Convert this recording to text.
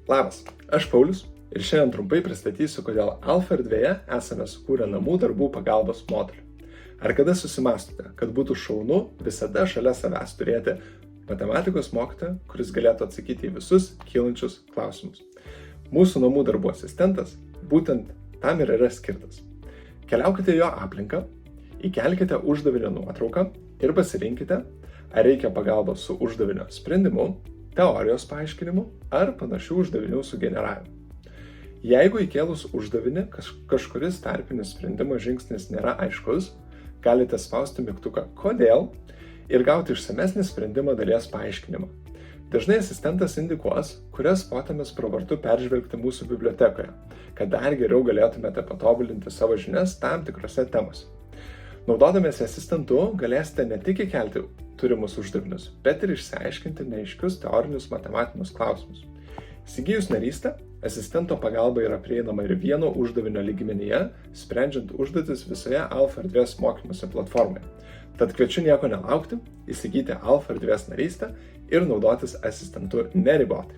Labas, aš Paulius ir šiandien trumpai pristatysiu, kodėl Alfa erdvėje esame sukūrę namų darbų pagalbos modulį. Ar kada susimąstote, kad būtų šaunu visada šalia savęs turėti matematikos mokytoją, kuris galėtų atsakyti į visus kylančius klausimus? Mūsų namų darbų asistentas būtent tam ir yra skirtas. Keliaukite jo aplinką, įkelkite uždavinio nuotrauką ir pasirinkite, ar reikia pagalbos su uždavinio sprendimu, teorijos paaiškinimu ar panašių uždavinių sugeneravimu. Jeigu įkėlus uždavinį kažkuris tarpinis sprendimo žingsnis nėra aiškus, galite spausti mygtuką kodėl ir gauti išsamesnį sprendimo dalies paaiškinimą. Dažnai asistentas indikuos, kurias potėmes pravartu peržvelgti mūsų bibliotekoje, kad dar geriau galėtumėte patobulinti savo žinias tam tikrose temose. Naudodamiesi asistentu galėsite ne tik įkelti turimus uždavinius, bet ir išsiaiškinti neaiškius teorinius matematinius klausimus. Įsigijus narystę, asistento pagalba yra prieinama ir vieno uždavinio lygmenyje, sprendžiant užduotis visoje Alfa erdvės mokymosi platformoje. Tad kviečiu nieko nelaukti, įsigyti Alfa erdvės narystę ir naudotis asistentu neribotai.